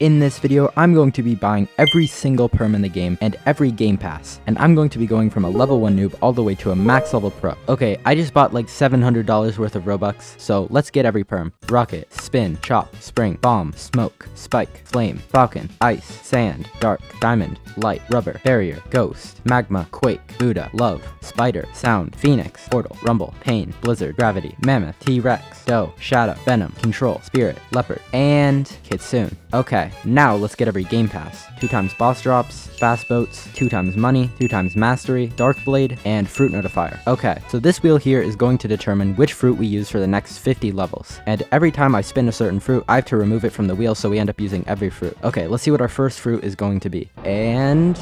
In this video, I'm going to be buying every single perm in the game and every game pass, and I'm going to be going from a level 1 noob all the way to a max level pro. Okay, I just bought like $700 worth of Robux, so let's get every perm. Rocket, spin, chop, spring, bomb, smoke, spike, flame, falcon, ice, sand, dark, diamond, light, rubber, barrier, ghost, magma, quake, Buddha, love, spider, sound, phoenix, portal, rumble, pain, blizzard, gravity, mammoth, T-Rex, doe, shadow, venom, control, spirit, leopard, and kitsune. Okay, now let's get every game pass. 2 times boss drops, fast boats, 2 times money, 2 times mastery, dark blade, and fruit notifier. Okay, so this wheel here is going to determine which fruit we use for the next 50 levels. And every time I spin a certain fruit, I have to remove it from the wheel, so we end up using every fruit. Okay, let's see what our first fruit is going to be. And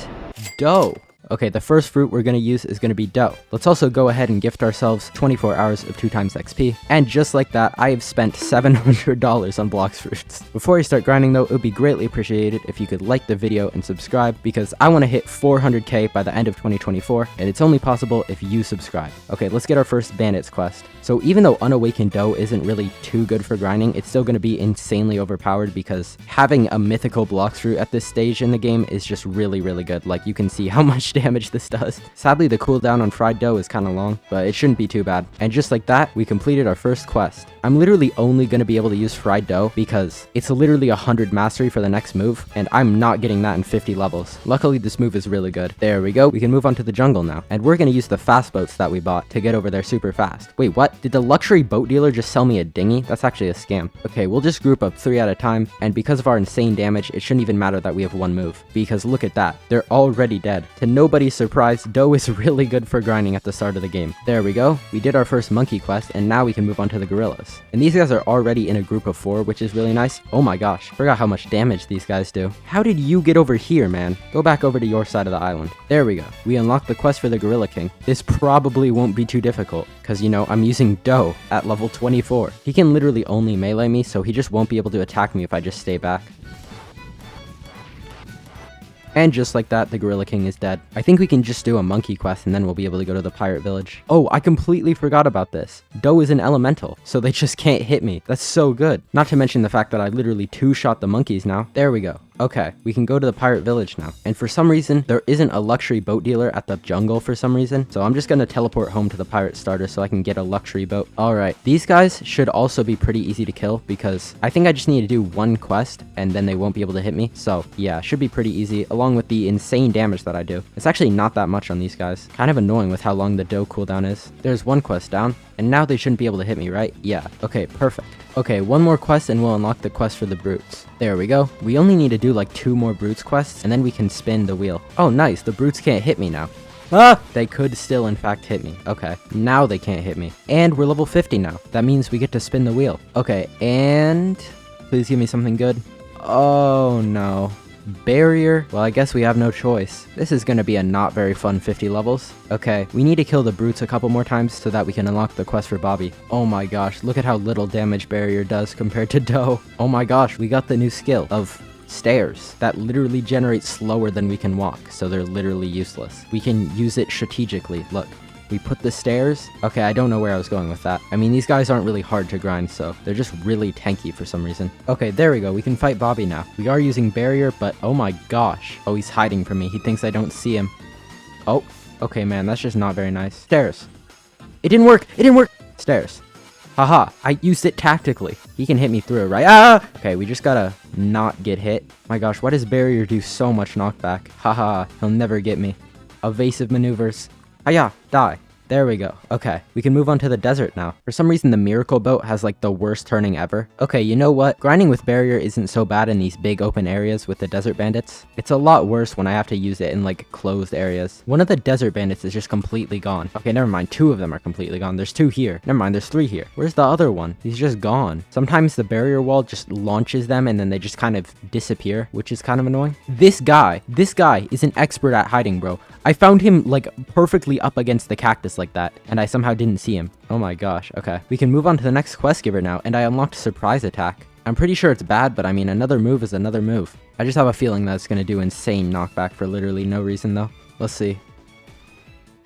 doe. Okay, the first fruit we're going to use is going to be doe. Let's also go ahead and gift ourselves 24 hours of 2 times XP. And just like that, I have spent $700 on blocks fruits. Before I start grinding though, it would be greatly appreciated if you could like the video and subscribe, because I want to hit 400k by the end of 2024, and it's only possible if you subscribe. Okay, let's get our first bandits quest. So even though unawakened doe isn't really too good for grinding, it's still going to be insanely overpowered because having a mythical blocks fruit at this stage in the game is just really good. Like, you can see how much damage this does. Sadly, the cooldown on fried doe is kind of long, but it shouldn't be too bad. And just like that, we completed our first quest. I'm literally only going to be able to use fried doe because it's literally 100 mastery for the next move, and I'm not getting that in 50 levels. Luckily, this move is really good. There we go. We can move on to the jungle now, and we're going to use the fast boats that we bought to get over there super fast. Wait, what? Did the luxury boat dealer just sell me a dinghy? That's actually a scam. Okay, we'll just group up 3 at a time, and because of our insane damage, it shouldn't even matter that we have 1 move, because look at that. They're already dead. To nobody's surprise, doe is really good for grinding at the start of the game. There we go. We did our first monkey quest, and now we can move on to the gorillas. And these guys are already in a group of 4, which is really nice. Oh my gosh, forgot how much damage these guys do. How did you get over here, man? Go back over to your side of the island. There we go. We unlocked the quest for the Gorilla King. This probably won't be too difficult, because, you know, I'm using doe at level 24. He can literally only melee me, so he just won't be able to attack me if I just stay back. And just like that, the Gorilla King is dead. I think we can just do a monkey quest and then we'll be able to go to the pirate village. Oh, I completely forgot about this. Doe is an elemental, so they just can't hit me. That's so good. Not to mention the fact that I literally 2-shot the monkeys now. There we go. Okay, we can go to the pirate village now. And for some reason, there isn't a luxury boat dealer at the jungle for some reason. So I'm just gonna teleport home to the pirate starter so I can get a luxury boat. Alright, these guys should also be pretty easy to kill because I think I just need to do 1 quest and then they won't be able to hit me. So yeah, should be pretty easy along with the insane damage that I do. It's actually not that much on these guys. Kind of annoying with how long the doe cooldown is. There's 1 quest down. And now they shouldn't be able to hit me, right? Yeah. Okay, perfect. Okay, 1 more quest and we'll unlock the quest for the brutes. There we go. We only need to do like 2 more brutes quests and then we can spin the wheel. Oh, nice. The brutes can't hit me now. Ah! They could still in fact hit me. Okay, now they can't hit me. And we're level 50 now. That means we get to spin the wheel. Okay, and please give me something good. Oh, no. Barrier? Well, I guess we have no choice. This is gonna be a not very fun 50 levels. Okay, we need to kill the brutes a couple more times so that we can unlock the quest for Bobby. Oh my gosh, look at how little damage barrier does compared to doe. Oh my gosh, we got the new skill of stairs that literally generate slower than we can walk, so they're literally useless. We can use it strategically. Look. We put the stairs. Okay, I don't know where I was going with that. I mean, these guys aren't really hard to grind, so they're just really tanky for some reason. Okay, there we go. We can fight Bobby now. We are using barrier, but oh my gosh. Oh, he's hiding from me. He thinks I don't see him. Oh, okay, man. That's just not very nice. Stairs. It didn't work. It didn't work. Stairs. Haha, I used it tactically. He can hit me through it, right? Ah! Okay, we just gotta not get hit. My gosh, why does barrier do so much knockback? Haha, he'll never get me. Evasive maneuvers. Hiya, die. There we go. Okay, we can move on to the desert now. For some reason, the miracle boat has like the worst turning ever. Okay, you know what? Grinding with barrier isn't so bad in these big open areas with the desert bandits. It's a lot worse when I have to use it in like closed areas. One of the desert bandits is just completely gone. Okay, never mind. 2 of them are completely gone. There's 2 here. Never mind, there's 3 here. Where's the other one? He's just gone. Sometimes the barrier wall just launches them and then they just kind of disappear, which is kind of annoying. This guy is an expert at hiding, bro. I found him like perfectly up against the cactus like that, and I somehow didn't see him. Oh my gosh. Okay, we can move on to the next quest giver now, and I unlocked surprise attack. I'm pretty sure it's bad, but I mean, another move is another move. I just have a feeling that it's gonna do insane knockback for literally no reason though. Let's see.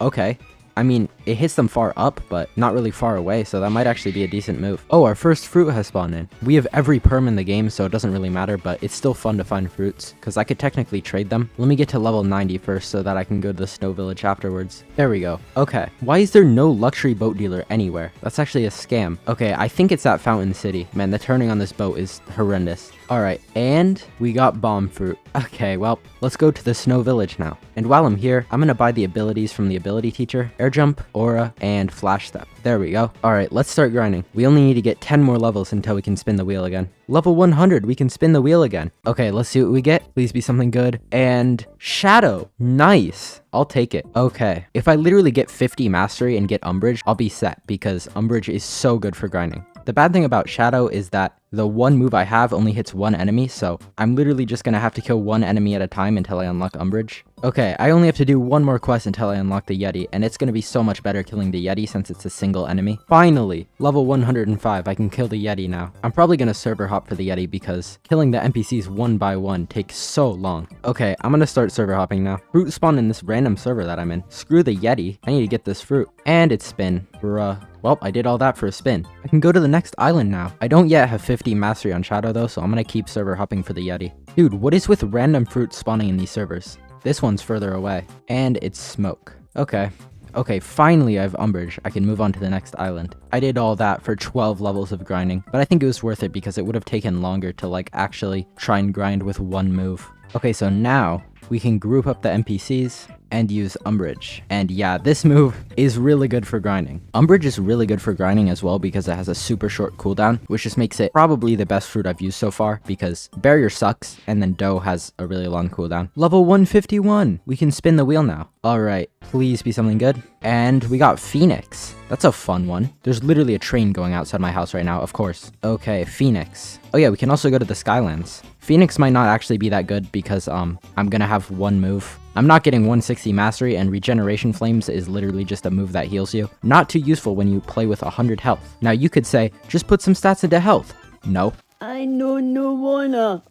Okay, I mean, it hits them far up, but not really far away, so that might actually be a decent move. Oh, our first fruit has spawned in. We have every perm in the game, so it doesn't really matter, but it's still fun to find fruits, because I could technically trade them. Let me get to level 90 first so that I can go to the snow village afterwards. There we go. Okay, why is there no luxury boat dealer anywhere? That's actually a scam. Okay, I think it's at Fountain City. Man, the turning on this boat is horrendous. Alright, and we got bomb fruit. Okay, well, let's go to the snow village now. And while I'm here, I'm gonna buy the abilities from the ability teacher: air jump, aura, and flash step. There we go. Alright, let's start grinding. We only need to get 10 more levels until we can spin the wheel again. Level 100, we can spin the wheel again. Okay, let's see what we get. Please be something good. And shadow. Nice. I'll take it. Okay, if I literally get 50 mastery and get umbrage, I'll be set, because umbrage is so good for grinding. The bad thing about shadow is that the one move I have only hits one enemy, so I'm literally just gonna have to kill one enemy at a time until I unlock umbrage. Okay, I only have to do one more quest until I unlock the Yeti, and it's gonna be so much better killing the Yeti since it's a single enemy. Finally, level 105, I can kill the Yeti now. I'm probably gonna server hop for the Yeti because killing the NPCs one by one takes so long. Okay, I'm gonna start server hopping now. Fruit spawned in this random server that I'm in. Screw the Yeti, I need to get this fruit. And it's spin. Bruh. Well, I did all that for a spin. I can go to the next island now. I don't yet have 50 mastery on Shadow though, so I'm gonna keep server hopping for the Yeti. Dude, what is with random fruits spawning in these servers? This one's further away. And it's smoke. Okay. Okay, finally I have umbrage. I can move on to the next island. I did all that for 12 levels of grinding, but I think it was worth it because it would have taken longer to like actually try and grind with one move. Okay, so now we can group up the NPCs and use umbrage. And yeah, this move is really good for grinding. Umbrage is really good for grinding as well because it has a super short cooldown, which just makes it probably the best fruit I've used so far because barrier sucks and then dough has a really long cooldown. Level 151. We can spin the wheel now. All right, please be something good. And we got Phoenix. That's a fun one. There's literally a train going outside my house right now, of course. Okay, Phoenix. Oh yeah, we can also go to the Skylands. Phoenix might not actually be that good because I'm gonna have one move. I'm not getting 160 mastery, and regeneration flames is literally just a move that heals you. Not too useful when you play with 100 health. Now you could say, just put some stats into health. No. I no wanna.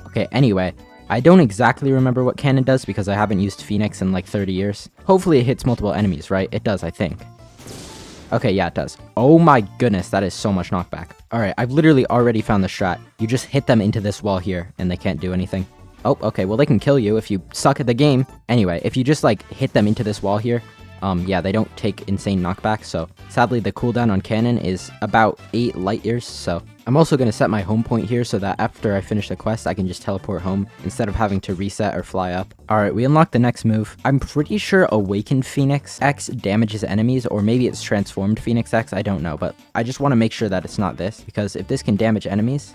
Okay, anyway. I don't exactly remember what cannon does because I haven't used Phoenix in like 30 years. Hopefully it hits multiple enemies, right? It does, I think. Okay, yeah, it does. Oh my goodness, that is so much knockback. Alright, I've literally already found the strat. You just hit them into this wall here, and they can't do anything. Oh, okay, well they can kill you if you suck at the game. Anyway, if you just like hit them into this wall here, yeah, they don't take insane knockback, so sadly the cooldown on cannon is about 8 light years, so I'm also going to set my home point here so that after I finish the quest, I can just teleport home instead of having to reset or fly up. Alright, we unlocked the next move. I'm pretty sure Awakened Phoenix X damages enemies, or maybe it's Transformed Phoenix X, I don't know, but I just want to make sure that it's not this, because if this can damage enemies...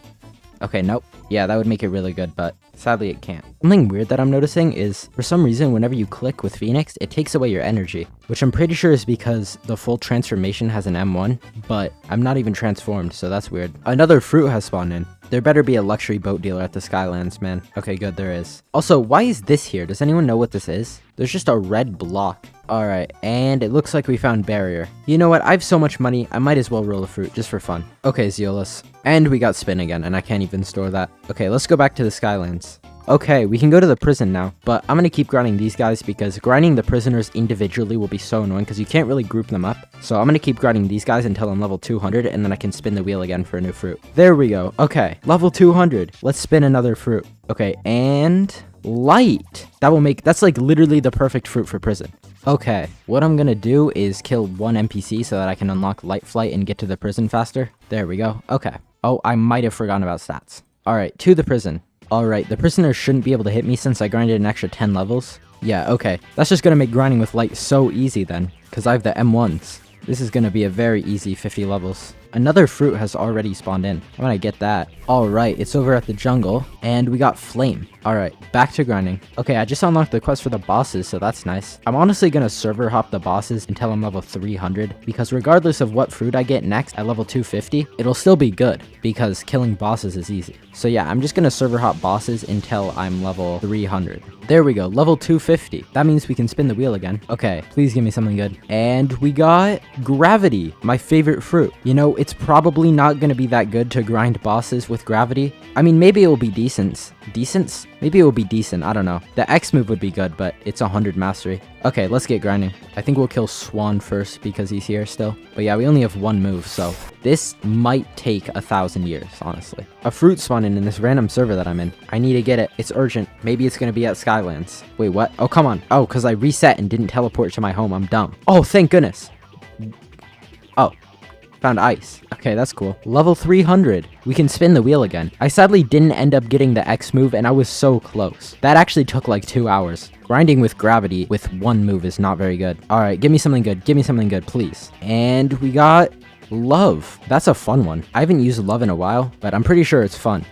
Okay, nope. Yeah, that would make it really good, but sadly it can't. Something weird that I'm noticing is, for some reason, whenever you click with Phoenix, it takes away your energy, which I'm pretty sure is because the full transformation has an M1, but I'm not even transformed, so that's weird. Another fruit has spawned in. There better be a luxury boat dealer at the Skylands, man. Okay, good, there is. Also, why is this here? Does anyone know what this is? There's just a red block. Alright, and it looks like we found barrier. You know what? I have so much money, I might as well roll a fruit, just for fun. Okay, Zeolus. And we got spin again, and I can't even store that. Okay, let's go back to the Skylands. Okay, we can go to the prison now, but I'm gonna keep grinding these guys because grinding the prisoners individually will be so annoying because you can't really group them up. So I'm gonna keep grinding these guys until I'm level 200, and then I can spin the wheel again for a new fruit. There we go. Okay, level 200. Let's spin another fruit. Okay, and... light. That's like literally the perfect fruit for prison. Okay, what I'm gonna do is kill one NPC so that I can unlock light flight and get to the prison faster. There we go. Okay. Oh, I might have forgotten about stats. Alright, to the prison. Alright, the prisoner shouldn't be able to hit me since I grinded an extra 10 levels. Yeah, okay. That's just gonna make grinding with light so easy then, because I have the M1s. This is gonna be a very easy 50 levels. Another fruit has already spawned in. I'm gonna get that. Alright, it's over at the jungle, and we got flame. Alright, back to grinding. Okay, I just unlocked the quest for the bosses, so that's nice. I'm honestly gonna server hop the bosses until I'm level 300, because regardless of what fruit I get next at level 250, it'll still be good, because killing bosses is easy. So yeah, I'm just gonna server hop bosses until I'm level 300. There we go, level 250. That means we can spin the wheel again. Okay, please give me something good. And we got gravity, my favorite fruit. You know, it's probably not going to be that good to grind bosses with gravity. I mean, maybe it will be decent. Decent? Maybe it will be decent. I don't know. The X move would be good, but it's 100 mastery. Okay, let's get grinding. I think we'll kill Swan first because he's here still. But yeah, we only have one move, so this might take 1,000 years, honestly. A fruit spawning in this random server that I'm in. I need to get it. It's urgent. Maybe it's going to be at Skylands. Wait, what? Oh, come on. Oh, because I reset and didn't teleport to my home. I'm dumb. Oh, thank goodness. Oh. Found ice. Okay, that's cool. Level 300. We can spin the wheel again. I sadly didn't end up getting the X move, and I was so close. That actually took like 2 hours. Grinding with gravity with one move is not very good. All right, give me something good. Give me something good, please. And we got love. That's a fun one. I haven't used love in a while, but I'm pretty sure it's fun.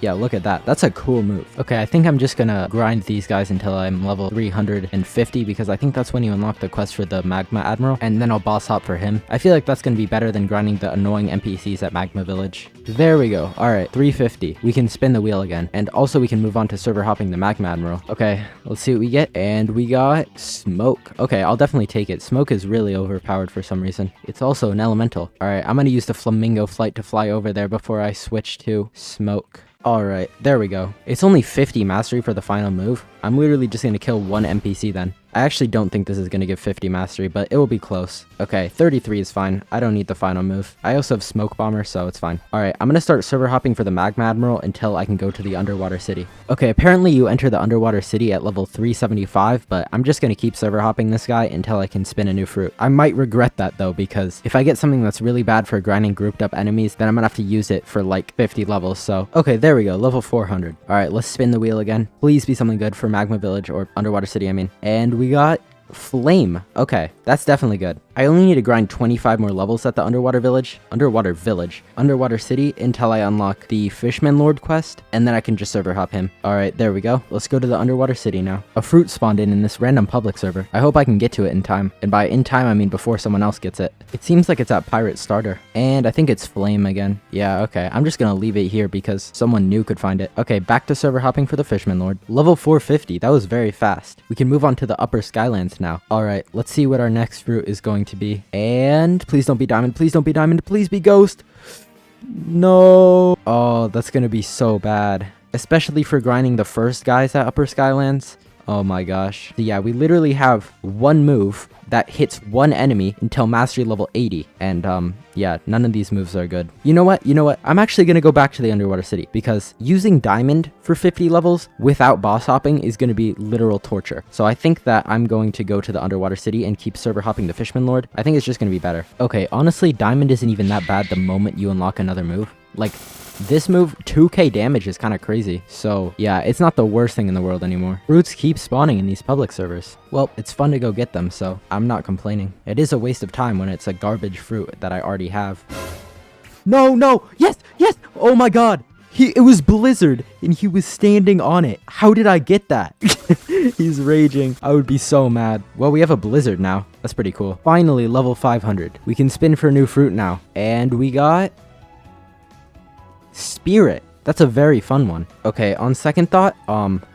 Yeah, look at that. That's a cool move. Okay, I think I'm just gonna grind these guys until I'm level 350 because I think that's when you unlock the quest for the Magma Admiral, and then I'll boss hop for him. I feel like that's gonna be better than grinding the annoying NPCs at Magma Village. There we go. All right, 350. We can spin the wheel again, and also we can move on to server hopping the Magma Admiral. Okay, let's see what we get. And we got smoke. Okay, I'll definitely take it. Smoke is really overpowered for some reason. It's also an elemental. All right, I'm gonna use the flamingo flight to fly over there before I switch to smoke. Alright, there we go. It's only 50 mastery for the final move. I'm literally just going to kill one NPC then. I actually don't think this is going to give 50 mastery, but it will be close. Okay, 33 is fine. I don't need the final move. I also have Smoke Bomber, so it's fine. Alright, I'm going to start server hopping for the Magma Admiral until I can go to the Underwater City. Okay, apparently you enter the Underwater City at level 375, but I'm just going to keep server hopping this guy until I can spin a new fruit. I might regret that though, because if I get something that's really bad for grinding grouped up enemies, then I'm going to have to use it for like 50 levels, so... Okay, there we go, level 400. Alright, let's spin the wheel again. Please be something good for Magma Village, or Underwater City, I mean. And we got Flame. Okay, that's definitely good. I only need to grind 25 more levels at the Underwater City until I unlock the Fishman Lord quest, and then I can just server hop him. Alright, there we go. Let's go to the Underwater City now. A fruit spawned in this random public server. I hope I can get to it in time. And by in time, I mean before someone else gets it. It seems like it's at Pirate Starter. And I think it's Flame again. Yeah, okay. I'm just gonna leave it here because someone new could find it. Okay, back to server hopping for the Fishman Lord. Level 450. That was very fast. We can move on to the Upper Skylands now. Alright, let's see what our next fruit is going to be. And please don't be diamond. Please don't be diamond. Please be ghost. No. Oh, that's gonna be so bad. Especially for grinding the first guys at Upper Skylands. Oh my gosh. So yeah, we literally have one move that hits one enemy until mastery level 80. And yeah, none of these moves are good. You know what? I'm actually going to go back to the Underwater City because using diamond for 50 levels without boss hopping is going to be literal torture. So I think that I'm going to go to the Underwater City and keep server hopping the Fishman Lord. I think it's just going to be better. Okay, honestly, diamond isn't even that bad the moment you unlock another move. Like, this move, 2k damage is kind of crazy. So yeah, it's not the worst thing in the world anymore. Fruits keep spawning in these public servers. Well, it's fun to go get them, so I'm not complaining. It is a waste of time when it's a garbage fruit that I already have. No! Yes! Oh my god! It was Blizzard, and he was standing on it. How did I get that? He's raging. I would be so mad. Well, we have a Blizzard now. That's pretty cool. Finally, level 500. We can spin for a new fruit now. And we got... Spirit. That's a very fun one. Okay, on second thought,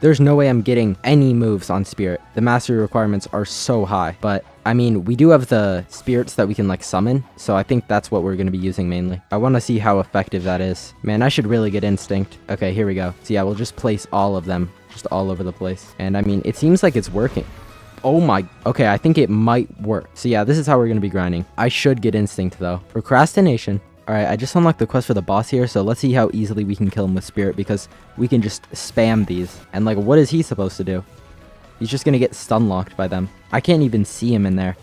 there's no way I'm getting any moves on Spirit. The mastery requirements are so high, but I mean, we do have the spirits that we can like summon, so I think that's what we're going to be using mainly. I want to see how effective that is. Man, I should really get instinct. Okay, here we go. So yeah, we'll just place all of them just all over the place. And I mean, it seems like it's working. Oh my, okay, I think it might work. So yeah, this is how we're going to be grinding. I should get instinct though. Procrastination. Alright, I just unlocked the quest for the boss here, so let's see how easily we can kill him with Spirit, because we can just spam these. And like, what is he supposed to do? He's just gonna get stun locked by them. I can't even see him in there.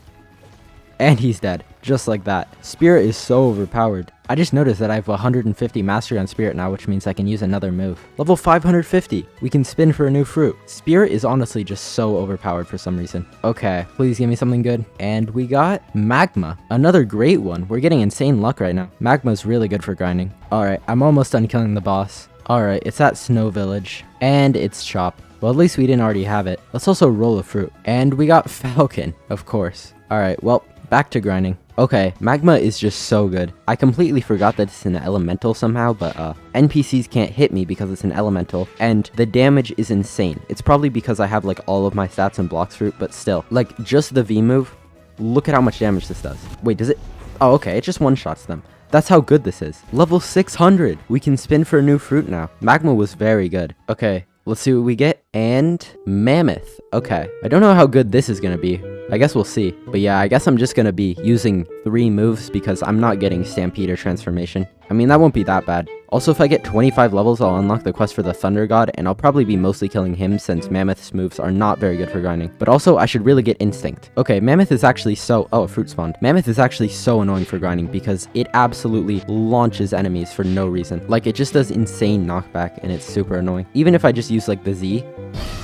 And he's dead, just like that. Spirit is so overpowered. I just noticed that I have 150 mastery on Spirit now, which means I can use another move. Level 550. We can spin for a new fruit. Spirit is honestly just so overpowered for some reason. Okay, please give me something good. And we got Magma. Another great one. We're getting insane luck right now. Magma's really good for grinding. Alright, I'm almost done killing the boss. Alright, it's at Snow Village. And it's Chop. Well, at least we didn't already have it. Let's also roll a fruit. And we got Falcon, of course. Alright, well, back to grinding. Okay, Magma is just so good. I completely forgot that it's an elemental somehow, but NPCs can't hit me because it's an elemental, and the damage is insane. It's probably because I have like all of my stats in Blocks Fruit, but still. Like, just the V move, look at how much damage this does. Wait, does it? Oh, okay, it just one-shots them. That's how good this is. Level 600. We can spin for a new fruit now. Magma was very good. Okay, let's see what we get. And Mammoth. Okay, I don't know how good this is gonna be. I guess we'll see. But yeah, I guess I'm just gonna be using 3 moves because I'm not getting Stampede or Transformation. I mean, that won't be that bad. Also, if I get 25 levels, I'll unlock the quest for the Thunder God, and I'll probably be mostly killing him since Mammoth's moves are not very good for grinding. But also, I should really get Instinct. Okay, Mammoth is actually so... Oh, a fruit spawned. Mammoth is actually so annoying for grinding because it absolutely launches enemies for no reason. Like, it just does insane knockback, and it's super annoying. Even if I just use, like, the Z,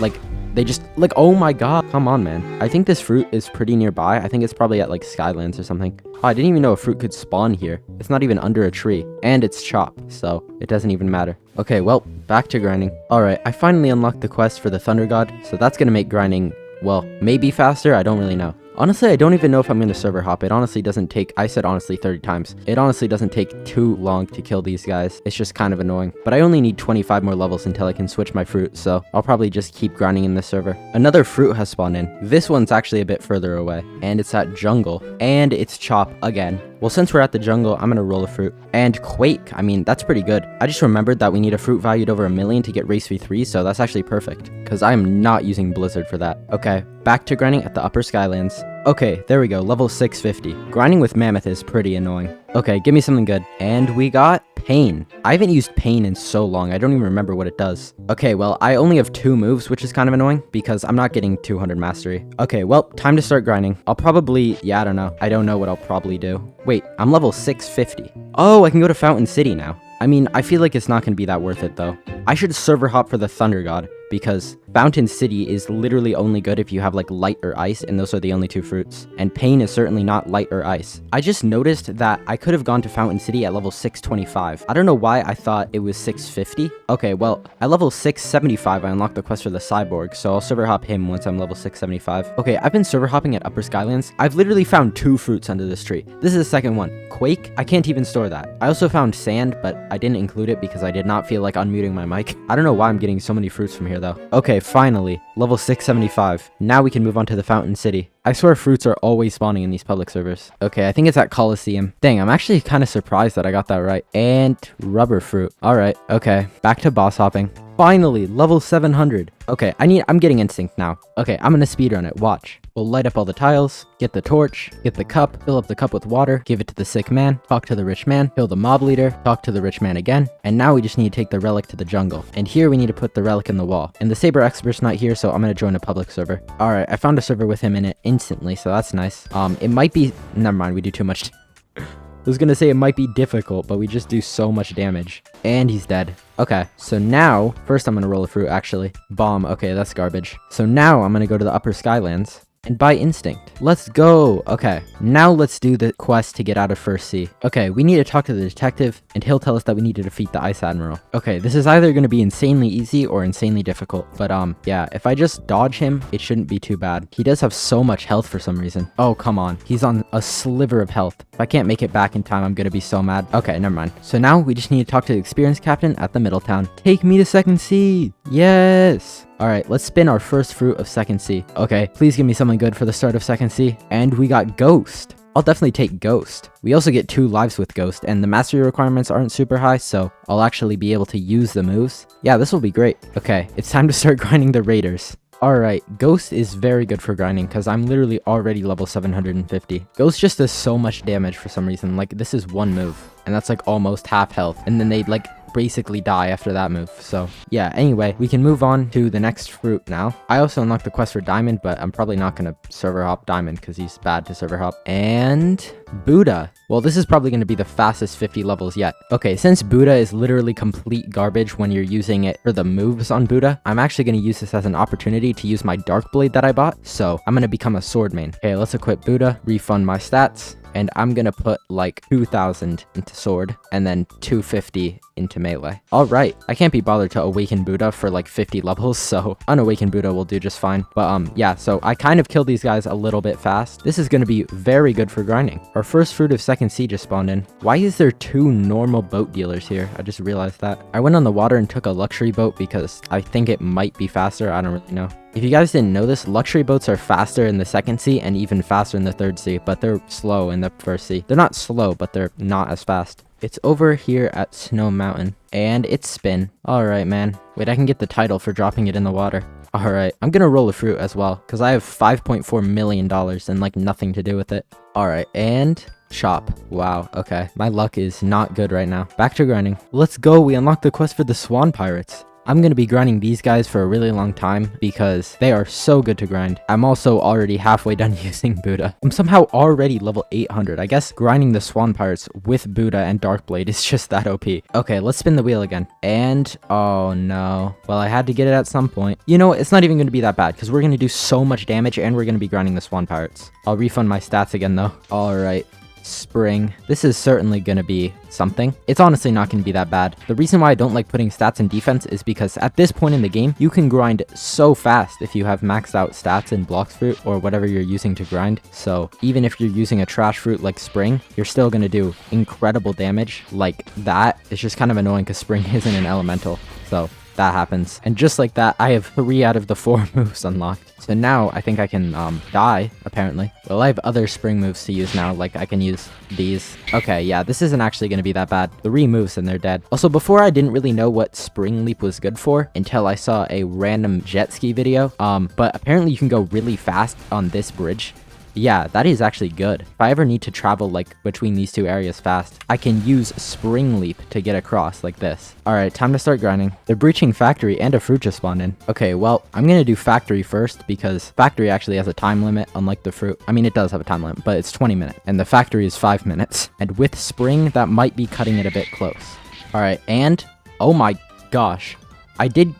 like... They just, like, oh my god, come on, man. I think this fruit is pretty nearby. I think it's probably at, like, Skylands or something. Oh, I didn't even know a fruit could spawn here. It's not even under a tree. And it's chop, so it doesn't even matter. Okay, well, back to grinding. Alright, I finally unlocked the quest for the Thunder God, so that's gonna make grinding, well, maybe faster, I don't really know. Honestly, I don't even know if I'm gonna server hop. It honestly doesn't take, I said honestly 30 times. It honestly doesn't take too long to kill these guys. It's just kind of annoying. But I only need 25 more levels until I can switch my fruit, so I'll probably just keep grinding in this server. Another fruit has spawned in. This one's actually a bit further away, and it's at Jungle, and it's Chop again. Well, since we're at the jungle, I'm gonna roll a fruit. And Quake, I mean, that's pretty good. I just remembered that we need a fruit valued over 1 million to get race v3, so that's actually perfect. Because I am not using Blizzard for that. Okay, back to grinding at the upper Skylands. Okay, there we go, level 650. Grinding with Mammoth is pretty annoying. Okay, give me something good. And we got Pain. I haven't used Pain in so long, I don't even remember what it does. Okay, well, I only have 2 moves, which is kind of annoying, because I'm not getting 200 mastery. Okay, well, time to start grinding. I'll probably, yeah, I don't know. I don't know what I'll probably do. Wait, I'm level 650. Oh, I can go to Fountain City now. I mean, I feel like it's not going to be that worth it, though. I should server hop for the Thunder God, because Fountain City is literally only good if you have, like, light or ice, and those are the only 2 fruits. And Pain is certainly not light or ice. I just noticed that I could have gone to Fountain City at level 625. I don't know why I thought it was 650. Okay, well, at level 675, I unlocked the quest for the Cyborg, so I'll server hop him once I'm level 675. Okay, I've been server hopping at Upper Skylands. I've literally found 2 fruits under this tree. This is the second one. Quake, I can't even store that. I also found sand, but I didn't include it because I did not feel like unmuting my mic. I don't know why I'm getting so many fruits from here, though. Okay, finally, level 675. Now we can move on to the Fountain City. I swear fruits are always spawning in these public servers. Okay, I think it's at Coliseum. Dang, I'm actually kind of surprised that I got that right. And rubber fruit. Alright, okay. Back to boss hopping. Finally, level 700. Okay, I'm getting instinct now. Okay, I'm gonna speedrun it, watch. We'll light up all the tiles, get the torch, get the cup, fill up the cup with water, give it to the sick man, talk to the rich man, kill the mob leader, talk to the rich man again, and now we just need to take the relic to the jungle. And here we need to put the relic in the wall. And the Saber Expert's not here, so I'm gonna join a public server. Alright, I found a server with him in it instantly, so that's nice. It might be... Never mind, we do too much... I was gonna say it might be difficult, but we just do so much damage. And he's dead. Okay, so now... First I'm gonna roll a fruit, actually. Bomb, okay, that's garbage. So now I'm gonna go to the Upper Skylands and buy Instinct. Let's go. Okay, now let's do the quest to get out of First Sea. Okay, we need to talk to the detective, and he'll tell us that we need to defeat the Ice Admiral. Okay, this is either going to be insanely easy or insanely difficult, but yeah, if I just dodge him, it shouldn't be too bad. He does have so much health for some reason. Oh, come on. He's on a sliver of health. If I can't make it back in time, I'm going to be so mad. Okay, never mind. So now we just need to talk to the experienced captain at the Middletown. Take me to Second Sea. Yes. Alright, let's spin our first fruit of Second Sea. Okay, please give me something good for the start of Second Sea. And we got Ghost. I'll definitely take Ghost. We also get 2 lives with Ghost, and the mastery requirements aren't super high, so I'll actually be able to use the moves. Yeah, this will be great. Okay, it's time to start grinding the Raiders. Alright, Ghost is very good for grinding because I'm literally already level 750. Ghost just does so much damage for some reason. Like, this is 1 move, and that's like almost half health. And then they'd like basically die after that move. So yeah, anyway, we can move on to the next fruit now. I also unlocked the quest for Diamond, but I'm probably not going to server hop Diamond because he's bad to server hop. And Buddha. Well, this is probably going to be the fastest 50 levels yet. Okay, since Buddha is literally complete garbage when you're using it for the moves on Buddha, I'm actually going to use this as an opportunity to use my Dark Blade that I bought. So I'm going to become a sword main. Okay, let's equip Buddha, refund my stats. And I'm gonna put like 2,000 into sword and then 250 into melee. Alright, I can't be bothered to awaken Buddha for like 50 levels, so unawakened Buddha will do just fine. But yeah, so I kind of killed these guys a little bit fast. This is gonna be very good for grinding. Our first fruit of Second Sea just spawned in. Why is there 2 normal boat dealers here? I just realized that. I went on the water and took a luxury boat because I think it might be faster. I don't really know. If you guys didn't know this, luxury boats are faster in the second sea and even faster in the third sea, but they're slow in the first sea. They're not slow, but they're not as fast. It's over here at Snow Mountain, and it's spin. All right, man. Wait, I can get the title for dropping it in the water. All right, I'm gonna roll a fruit as well, because I have $5.4 million and like nothing to do with it. All right, and shop. Wow, okay. My luck is not good right now. Back to grinding. Let's go, we unlocked the quest for the Swan Pirates. I'm going to be grinding these guys for a really long time because they are so good to grind. I'm also already halfway done using Buddha. I'm somehow already level 800. I guess grinding the Swan Pirates with Buddha and Darkblade is just that OP. Okay, let's spin the wheel again. And, oh no. Well, I had to get it at some point. You know what? It's not even going to be that bad because we're going to do so much damage and we're going to be grinding the Swan Pirates. I'll refund my stats again though. All right. Spring. This is certainly going to be something. It's honestly not going to be that bad. The reason why I don't like putting stats in defense is because at this point in the game, you can grind so fast if you have maxed out stats in blocks fruit or whatever you're using to grind. So even if you're using a trash fruit like spring, you're still going to do incredible damage like that. It's just kind of annoying because spring isn't an elemental. So that happens. And just like that, I have 3 out of the 4 moves unlocked. So now I think I can die, apparently. Well, I have other spring moves to use now, like I can use these. Okay, yeah, this isn't actually going to be that bad. 3 moves and they're dead. Also, before I didn't really know what spring leap was good for until I saw a random jet ski video. But apparently you can go really fast on this bridge. Yeah, that is actually good. If I ever need to travel like between these 2 areas fast, I can use Spring Leap to get across like this. Alright, time to start grinding. The Breaching Factory and a fruit just spawned in. Okay, well, I'm gonna do Factory first because Factory actually has a time limit unlike the fruit. I mean, it does have a time limit, but it's 20 minutes and the Factory is 5 minutes. And with Spring, that might be cutting it a bit close. Alright, and oh my gosh, I did...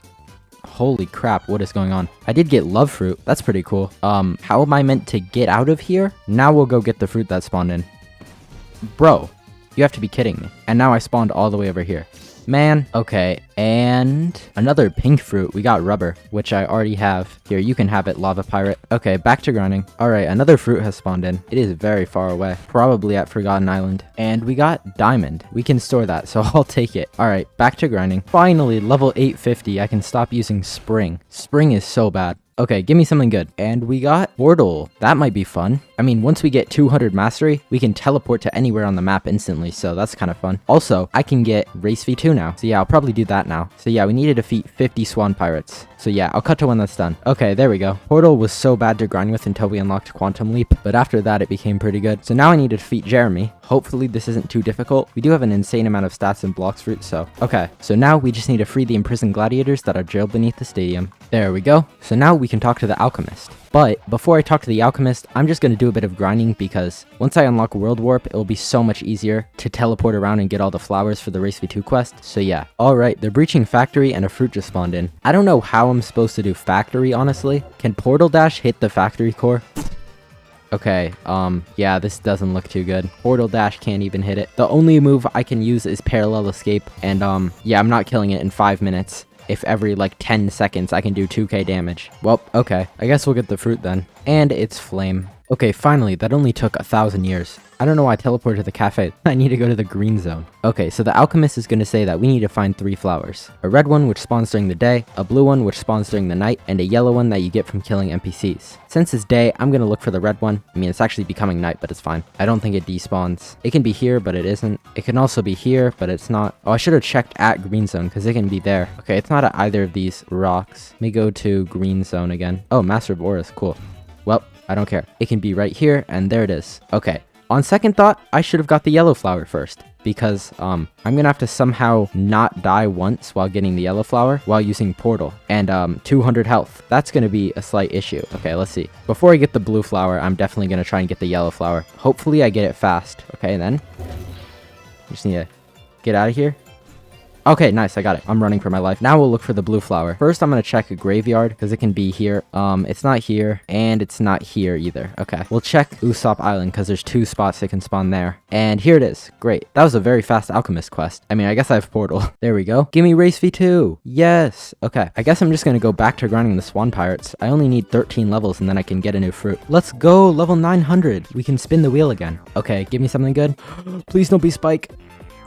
Holy crap, what is going on? I did get love fruit. That's pretty cool. How am I meant to get out of here? Now we'll go get the fruit that spawned in. Bro, you have to be kidding me. And now I spawned all the way over here. Man, okay, and another pink fruit. We got rubber, which I already have. Here, you can have it, lava pirate. Okay, back to grinding. All right, another fruit has spawned in. It is very far away, probably at Forgotten Island. And we got diamond. We can store that, so I'll take it. All right, back to grinding. Finally, level 850. I can stop using spring. Spring is so bad. Okay, give me something good. And we got portal. That might be fun. I mean, once we get 200 mastery, we can teleport to anywhere on the map instantly, so that's kind of fun. Also, I can get race v2 now. So yeah, I'll probably do that now. So yeah, we need to defeat 50 swan pirates. So yeah, I'll cut to when that's done. Okay, there we go. Portal was so bad to grind with until we unlocked Quantum Leap, but after that it became pretty good. So now I need to defeat Jeremy. Hopefully this isn't too difficult. We do have an insane amount of stats in blocks fruit, so. Okay, so now we just need to free the imprisoned gladiators that are jailed beneath the stadium. There we go. So now we can talk to the alchemist. But before I talk to the alchemist, I'm just going to do a bit of grinding because once I unlock World Warp, it will be so much easier to teleport around and get all the flowers for the Race V2 quest. So yeah. Alright, the Breaching Factory and a fruit just spawned in. I don't know how I'm supposed to do Factory, honestly. Can Portal Dash hit the Factory core? Okay, yeah, this doesn't look too good. Portal Dash can't even hit it. The only move I can use is Parallel Escape, and yeah, I'm not killing it in 5 minutes. If every like 10 seconds I can do 2k damage. Well, okay, I guess we'll get the fruit then. And it's flame. Okay, finally, that only took 1,000 years. I don't know why I teleported to the cafe. I need to go to the green zone. Okay, so the alchemist is going to say that we need to find 3 flowers. A red one which spawns during the day, a blue one which spawns during the night, and a yellow one that you get from killing NPCs. Since it's day, I'm going to look for the red one. I mean, it's actually becoming night, but it's fine. I don't think it despawns. It can be here, but it isn't. It can also be here, but it's not. Oh, I should have checked at green zone because it can be there. Okay, it's not at either of these rocks. Let me go to green zone again. Oh, Master of Auras, cool. Well, I don't care. It can be right here, and there it is. Okay. On second thought, I should have got the yellow flower first, because I'm gonna have to somehow not die once while getting the yellow flower while using portal, and 200 health. That's gonna be a slight issue. Okay, let's see. Before I get the blue flower, I'm definitely gonna try and get the yellow flower. Hopefully I get it fast. Okay, then just need to get out of here. Okay, nice, I got it. I'm running for my life. Now we'll look for the blue flower. First, I'm gonna check a graveyard, because it can be here. It's not here, and it's not here either. Okay, we'll check Usopp Island, because there's 2 spots that can spawn there. And here it is. Great. That was a very fast alchemist quest. I mean, I guess I have portal. There we go. Give me race v2. Yes. Okay, I guess I'm just gonna go back to grinding the swan pirates. I only need 13 levels, and then I can get a new fruit. Let's go, level 900. We can spin the wheel again. Okay, give me something good. Please don't be Spike.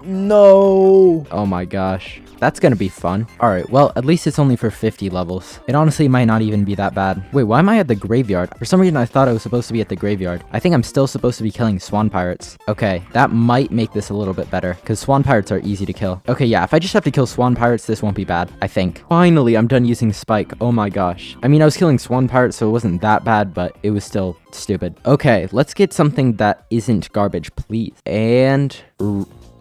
No! Oh my gosh. That's gonna be fun. Alright, well, at least it's only for 50 levels. It honestly might not even be that bad. Wait, why am I at the graveyard? For some reason, I thought I was supposed to be at the graveyard. I think I'm still supposed to be killing swan pirates. Okay, that might make this a little bit better, because swan pirates are easy to kill. Okay, yeah, if I just have to kill swan pirates, this won't be bad, I think. Finally, I'm done using spike. Oh my gosh. I mean, I was killing swan pirates, so it wasn't that bad, but it was still stupid. Okay, let's get something that isn't garbage, please. And...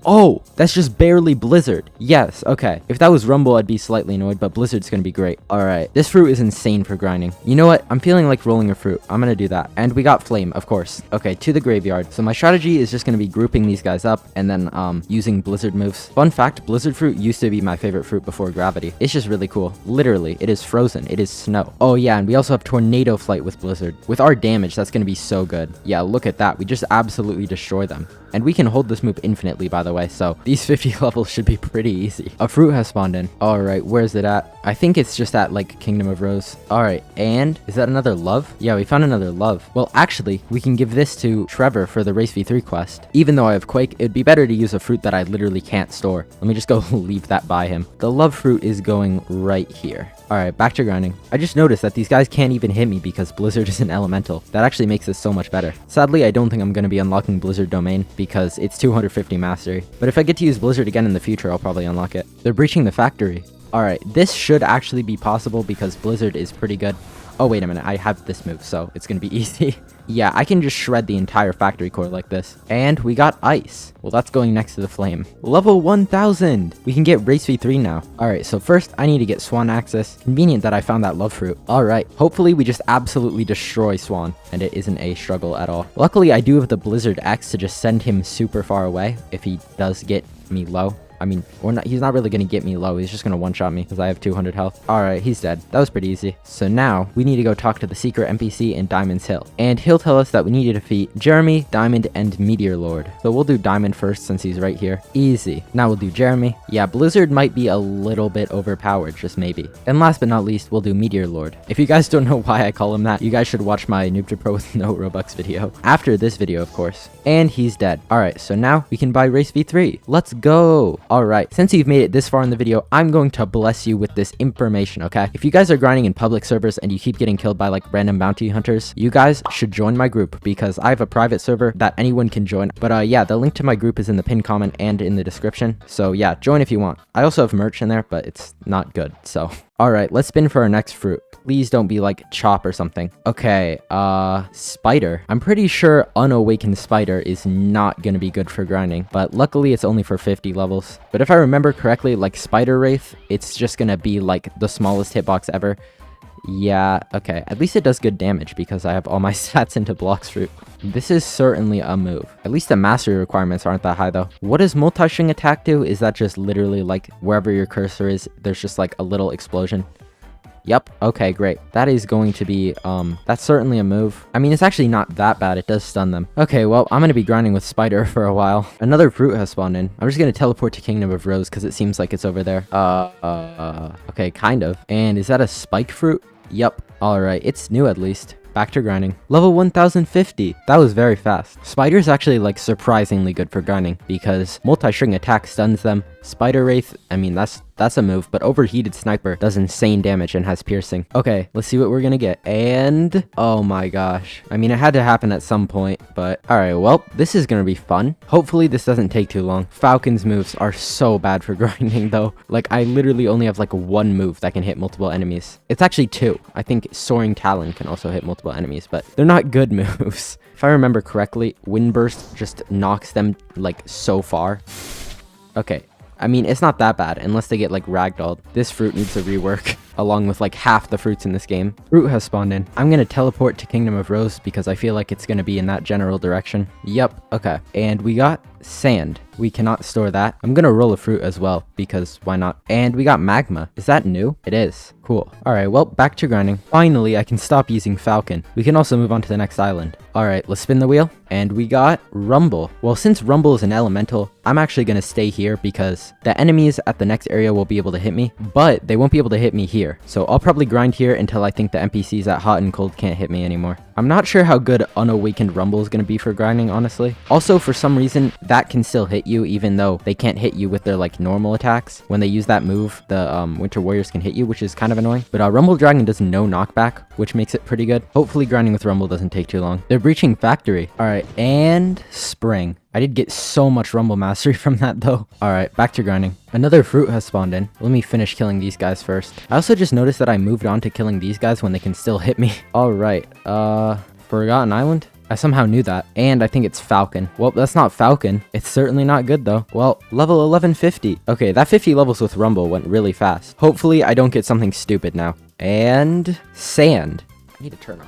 oh, that's just barely Blizzard. Yes, okay. If that was Rumble, I'd be slightly annoyed, but Blizzard's gonna be great. Alright, this fruit is insane for grinding. You know what? I'm feeling like rolling a fruit. I'm gonna do that. And we got Flame, of course. Okay, to the graveyard. So my strategy is just gonna be grouping these guys up and then using Blizzard moves. Fun fact, Blizzard fruit used to be my favorite fruit before Gravity. It's just really cool. Literally, it is frozen. It is snow. Oh yeah, and we also have Tornado Flight with Blizzard. With our damage, that's gonna be so good. Yeah, look at that. We just absolutely destroy them. And we can hold this move infinitely, by the way, so these 50 levels should be pretty easy. A fruit has spawned in. Alright, where's it at? I think it's just at, like, Kingdom of Rose. Alright, and is that another love? Yeah, we found another love. Well, actually, we can give this to Trevor for the Race V3 quest. Even though I have Quake, it'd be better to use a fruit that I literally can't store. Let me just go leave that by him. The love fruit is going right here. Alright, back to grinding. I just noticed that these guys can't even hit me because Blizzard is an elemental. That actually makes this so much better. Sadly, I don't think I'm going to be unlocking Blizzard Domain because it's 250 mastery. But if I get to use Blizzard again in the future, I'll probably unlock it. They're breaching the factory. Alright, this should actually be possible because Blizzard is pretty good. Oh, wait a minute, I have this move, so it's gonna be easy. Yeah, I can just shred the entire factory core like this. And we got ice. Well, that's going next to the flame. Level 1000! We can get Race V3 now. Alright, so first I need to get Swan access. Convenient that I found that love fruit. Alright, hopefully we just absolutely destroy Swan, and it isn't a struggle at all. Luckily, I do have the Blizzard X to just send him super far away if he does get me low. I mean, or not, he's not really going to get me low. He's just going to one-shot me because I have 200 health. Alright, he's dead. That was pretty easy. So now, we need to go talk to the secret NPC in Diamond's Hill. And he'll tell us that we need to defeat Jeremy, Diamond, and Meteor Lord. So we'll do Diamond first since he's right here. Easy. Now we'll do Jeremy. Yeah, Blizzard might be a little bit overpowered, just maybe. And last but not least, we'll do Meteor Lord. If you guys don't know why I call him that, you guys should watch my Noob to Pro with no Robux video. After this video, of course. And he's dead. Alright, so now we can buy Race V3. Let's go! Alright, since you've made it this far in the video, I'm going to bless you with this information, okay? If you guys are grinding in public servers and you keep getting killed by like random bounty hunters, you guys should join my group because I have a private server that anyone can join. But yeah, the link to my group is in the pinned comment and in the description. So yeah, join if you want. I also have merch in there, but it's not good, so... Alright, let's spin for our next fruit. Please don't be like Chop or something. Okay, Spider. I'm pretty sure Unawakened Spider is not gonna be good for grinding, but luckily it's only for 50 levels. But if I remember correctly, like Spider Wraith, it's just gonna be like the smallest hitbox ever. Yeah, okay. At least it does good damage because I have all my stats into Blocks Fruit. This is certainly a move. At least the mastery requirements aren't that high though. What does multi-string attack do? Is that just literally like wherever your cursor is, there's just like a little explosion? Yep. Okay, great. That is going to be, that's certainly a move. I mean, it's actually not that bad. It does stun them. Okay, well, I'm going to be grinding with Spider for a while. Another fruit has spawned in. I'm just going to teleport to Kingdom of Rose because it seems like it's over there. Okay, kind of. And is that a spike fruit? Yep. Alright, it's new at least. Back to grinding. Level 1050. That was very fast. Spider's actually like surprisingly good for grinding because multi-string attack stuns them. Spider Wraith, I mean, that's a move, but Overheated Sniper does insane damage and has piercing. Okay, let's see what we're gonna get. And, oh my gosh. I mean, it had to happen at some point, but alright, well, this is gonna be fun. Hopefully this doesn't take too long. Falcon's moves are so bad for grinding though. Like, I literally only have like one move that can hit multiple enemies. It's actually two. I think Soaring Talon can also hit multiple enemies, but they're not good moves. If I remember correctly, Windburst just knocks them like so far. Okay. I mean, it's not that bad, unless they get, like, ragdolled. This fruit needs a rework, along with, like, half the fruits in this game. Fruit has spawned in. I'm gonna teleport to Kingdom of Rose, because I feel like it's gonna be in that general direction. Yep, okay. And we got sand. We cannot store that. I'm gonna roll a fruit as well, because why not? And we got magma. Is that new? It is. Cool. Alright, well, back to grinding. Finally, I can stop using Falcon. We can also move on to the next island. Alright, let's spin the wheel. And we got Rumble. Well, since Rumble is an elemental, I'm actually gonna stay here because the enemies at the next area will be able to hit me, but they won't be able to hit me here. So I'll probably grind here until I think the NPCs at Hot and Cold can't hit me anymore. I'm not sure how good Unawakened Rumble is going to be for grinding, honestly. Also, for some reason, that can still hit you, even though they can't hit you with their, like, normal attacks. When they use that move, the Winter Warriors can hit you, which is kind of annoying. But Rumble Dragon does no knockback, which makes it pretty good. Hopefully, grinding with Rumble doesn't take too long. They're breaching Factory. All right, and Spring. I did get so much Rumble Mastery from that, though. All right, back to grinding. Another fruit has spawned in. Let me finish killing these guys first. I also just noticed that I moved on to killing these guys when they can still hit me. All right, Forgotten Island? I somehow knew that. And I think it's Falcon. Well, that's not Falcon. It's certainly not good, though. Well, level 1150. Okay, that 50 levels with Rumble went really fast. Hopefully, I don't get something stupid now. And Sand. I need to turn on.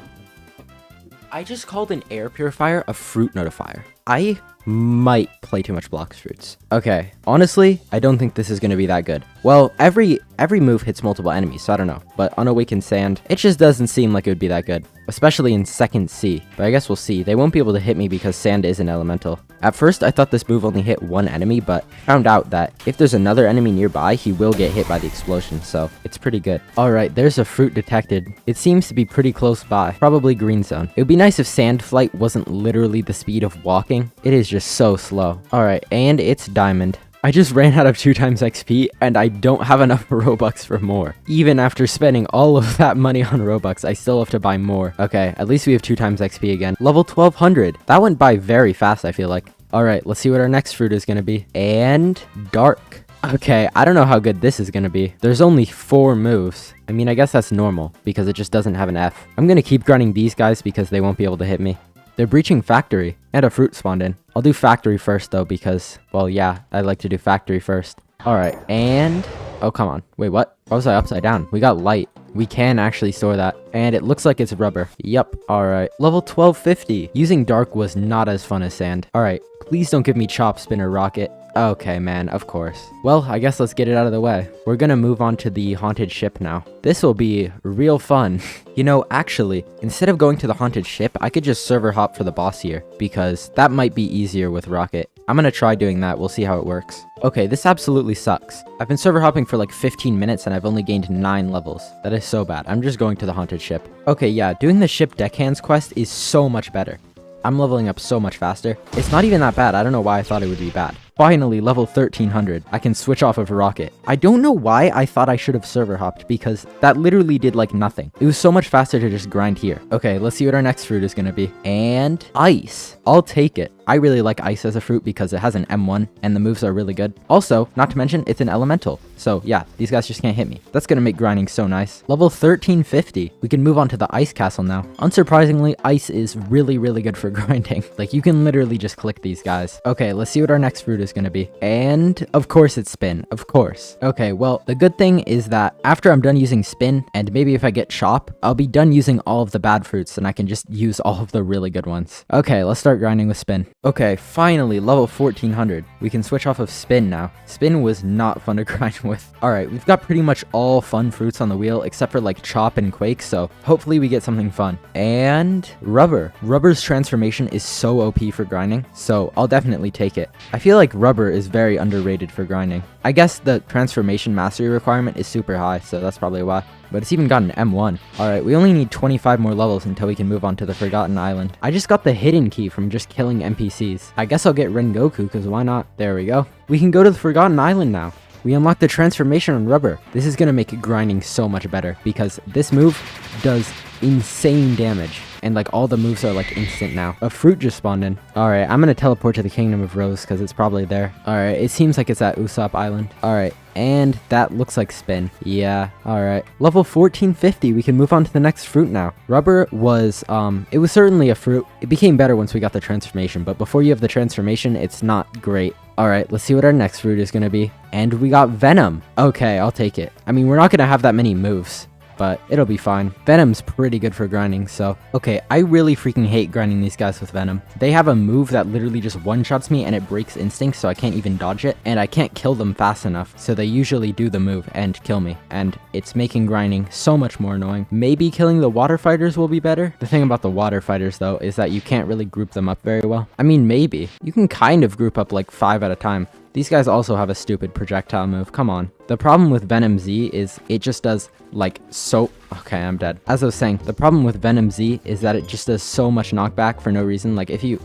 I just called an air purifier a fruit notifier. I might play too much Blocks Fruits. Okay, honestly, I don't think this is going to be that good. Well, every move hits multiple enemies, so I don't know. But Unawakened Sand, it just doesn't seem like it would be that good. Especially in second C. But I guess we'll see. They won't be able to hit me because Sand is an elemental. At first, I thought this move only hit one enemy, but found out that if there's another enemy nearby, he will get hit by the explosion, so it's pretty good. Alright, there's a fruit detected. It seems to be pretty close by. Probably green zone. It would be nice if Sand Flight wasn't literally the speed of walking. It is just so slow. Alright, and it's Diamond. I just ran out of 2 times XP, and I don't have enough Robux for more. Even after spending all of that money on Robux, I still have to buy more. Okay, at least we have 2 times XP again. Level 1200. That went by very fast, I feel like. Alright, let's see what our next fruit is gonna be. And Dark. Okay, I don't know how good this is gonna be. There's only 4 moves. I mean, I guess that's normal, because it just doesn't have an F. I'm gonna keep grinding these guys because they won't be able to hit me. They're breaching Factory, and a fruit spawned in. I'll do Factory first, though, because, well, yeah, I like to do Factory first. Alright, and... oh, come on. Wait, what? Why was I upside down? We got Light. We can actually store that. And it looks like it's Rubber. Yup. Alright. Level 1250. Using Dark was not as fun as Sand. Alright. Please don't give me Chop, Spinner, Rocket. Okay, man, of course. Well, I guess let's get it out of the way. We're gonna move on to the haunted ship now. This will be real fun. You know, actually, instead of going to the haunted ship, I could just server hop for the boss here, because that might be easier with Rocket. I'm gonna try doing that, we'll see how it works. Okay, this absolutely sucks. I've been server hopping for like 15 minutes and I've only gained 9 levels. That is so bad. I'm just going to the haunted ship. Okay, yeah, doing the ship deckhands quest is so much better. I'm leveling up so much faster. It's not even that bad. I don't know why I thought it would be bad. Finally, level 1300. I can switch off of Rocket. I don't know why I thought I should have server hopped, because that literally did like nothing. It was so much faster to just grind here. Okay, let's see what our next fruit is gonna be. And Ice. I'll take it. I really like Ice as a fruit because it has an M1 and the moves are really good. Also, not to mention, it's an elemental. So yeah, these guys just can't hit me. That's gonna make grinding so nice. Level 1350. We can move on to the Ice Castle now. Unsurprisingly, Ice is really, really good for grinding. Like, you can literally just click these guys. Okay, let's see what our next fruit is gonna be. And of course it's Spin. Of course. Okay, well, the good thing is that after I'm done using Spin, and maybe if I get Chop, I'll be done using all of the bad fruits and I can just use all of the really good ones. Okay, let's start grinding with Spin. Okay, finally, level 1400. We can switch off of Spin now. Spin was not fun to grind with. Alright, we've got pretty much all fun fruits on the wheel, except for like Chop and Quake, so hopefully we get something fun. And Rubber. Rubber's transformation is so OP for grinding, so I'll definitely take it. I feel like Rubber is very underrated for grinding. I guess the transformation mastery requirement is super high, so that's probably why. But it's even got an M1. Alright, we only need 25 more levels until we can move on to the Forgotten Island. I just got the hidden key from just killing NPCs. I guess I'll get Rengoku, because why not? There we go. We can go to the Forgotten Island now. We unlocked the transformation on Rubber. This is going to make grinding so much better, because this move does insane damage. And like all the moves are like instant now. A fruit just spawned in. Alright, I'm gonna teleport to the Kingdom of Rose because it's probably there. Alright, it seems like it's at Usopp Island. Alright, and that looks like Spin. Yeah, alright. Level 1450, we can move on to the next fruit now. Rubber was, it was certainly a fruit. It became better once we got the transformation, but before you have the transformation, it's not great. Alright, let's see what our next fruit is gonna be. And we got Venom. Okay, I'll take it. I mean, we're not gonna have that many moves, but it'll be fine. Venom's pretty good for grinding, so... Okay, I really freaking hate grinding these guys with Venom. They have a move that literally just one-shots me and it breaks instinct, so I can't even dodge it, and I can't kill them fast enough, so they usually do the move and kill me, and it's making grinding so much more annoying. Maybe killing the water fighters will be better? The thing about the water fighters, though, is that you can't really group them up very well. I mean, maybe. You can kind of group up like 5 at a time. These guys also have a stupid projectile move. Come on. The problem with Venom Z is it just does like so... Okay, I'm dead. As I was saying, the problem with Venom Z is that it just does so much knockback for no reason. Like if you...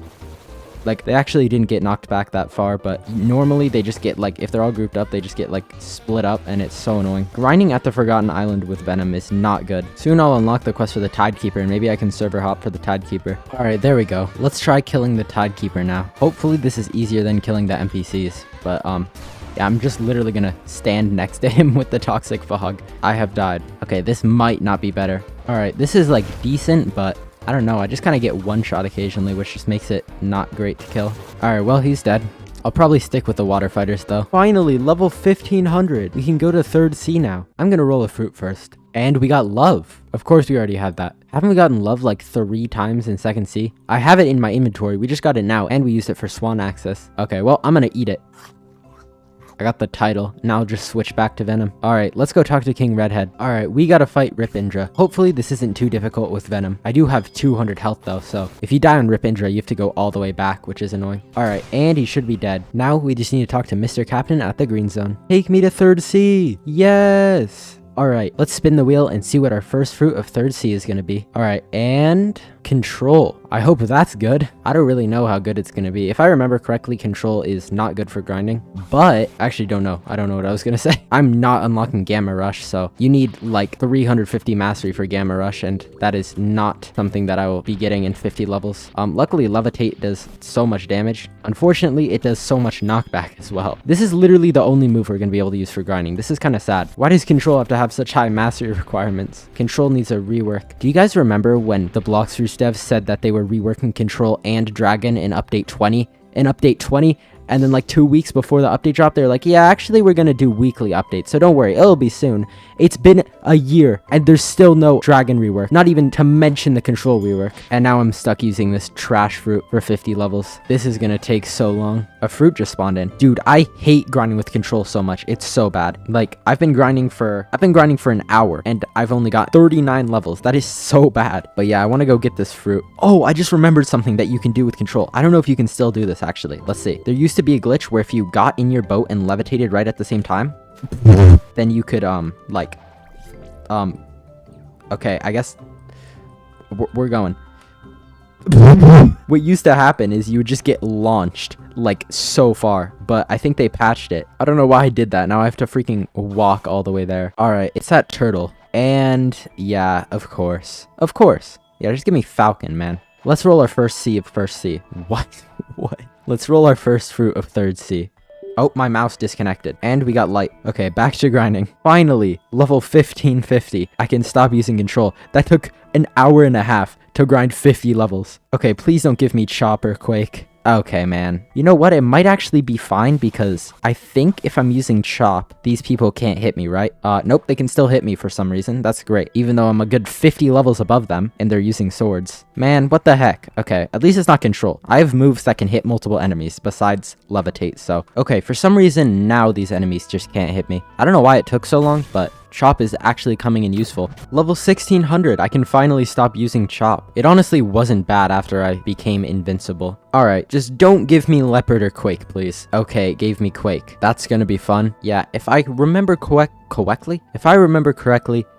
Like, they actually didn't get knocked back that far, but normally they just get, like, if they're all grouped up, they just get, like, split up, and it's so annoying. Grinding at the Forgotten Island with Venom is not good. Soon I'll unlock the quest for the Tidekeeper, and maybe I can server hop for the Tidekeeper. Alright, there we go. Let's try killing the Tidekeeper now. Hopefully this is easier than killing the NPCs, but, yeah, I'm just literally gonna stand next to him with the Toxic Fog. I have died. Okay, this might not be better. Alright, this is, like, decent, but... I don't know, I just kind of get one shot occasionally, which just makes it not great to kill. Alright, well, he's dead. I'll probably stick with the water fighters, though. Finally, level 1500. We can go to 3rd sea now. I'm gonna roll a fruit first. And we got love. Of course, we already had that. Haven't we gotten love like 3 times in 2nd sea? I have it in my inventory. We just got it now, and we used it for swan access. Okay, well, I'm gonna eat it. I got the title. Now I'll just switch back to Venom. Alright, let's go talk to King Redhead. Alright, we gotta fight Rip Indra. Hopefully this isn't too difficult with Venom. I do have 200 health though, so if you die on Rip Indra, you have to go all the way back, which is annoying. Alright, and he should be dead. Now we just need to talk to Mr. Captain at the green zone. Take me to 3rd sea! Yes! Alright, let's spin the wheel and see what our first fruit of 3rd sea is gonna be. Alright, and... Control. I hope that's good. I don't really know how good it's gonna be. If I remember correctly, control is not good for grinding, but I actually don't know. I don't know what I was gonna say. I'm not unlocking Gamma Rush, so you need like 350 mastery for Gamma Rush, and that is not something that I will be getting in 50 levels. Luckily, Levitate does so much damage. Unfortunately, it does so much knockback as well. This is literally the only move we're gonna be able to use for grinding. This is kind of sad. Why does control have to have such high mastery requirements? Control needs a rework. Do you guys remember when the Blocks Through devs said that they were reworking Control and Dragon in update 20? In update 20, and then like 2 weeks before the update drop, they're like, yeah, actually we're gonna do weekly updates, so don't worry, it'll be soon. It's been a year and there's still no Dragon rework, not even to mention the Control rework. And now I'm stuck using this trash fruit for 50 levels. This is gonna take so long. A fruit just spawned in. Dude, I hate grinding with Control so much. It's so bad. Like, I've been grinding for an hour and I've only got 39 levels. That is so bad. But yeah, I want to go get this fruit. Oh, I just remembered something that you can do with Control. I don't know if you can still do this actually. Let's see. There used to be a glitch where if you got in your boat and levitated right at the same time, then you could okay, I guess we're going. What used to happen is you would just get launched like so far, but I think they patched it. I don't know why I did that. Now I have to freaking walk all the way there. All right, it's that turtle. And yeah, of course. Yeah, just give me Falcon, man. Let's roll our first sea of first sea. What? Let's roll our first fruit of 3rd sea. Oh, my mouse disconnected. And we got light. Okay, back to grinding. Finally, level 1550. I can stop using Control. That took an hour and a half to grind 50 levels. Okay, please don't give me Chop or Quake. Okay, man. You know what? It might actually be fine because I think if I'm using Chop, these people can't hit me, right? Nope, they can still hit me for some reason. That's great. Even though I'm a good 50 levels above them and they're using swords. Man, what the heck? Okay, at least it's not Control. I have moves that can hit multiple enemies besides Levitate, so... Okay, for some reason, now these enemies just can't hit me. I don't know why it took so long, but... Chop is actually coming in useful. Level 1600, I can finally stop using Chop. It honestly wasn't bad after I became invincible. Alright, just don't give me Leopard or Quake, please. Okay, it gave me Quake. That's gonna be fun. Yeah, if I remember correctly,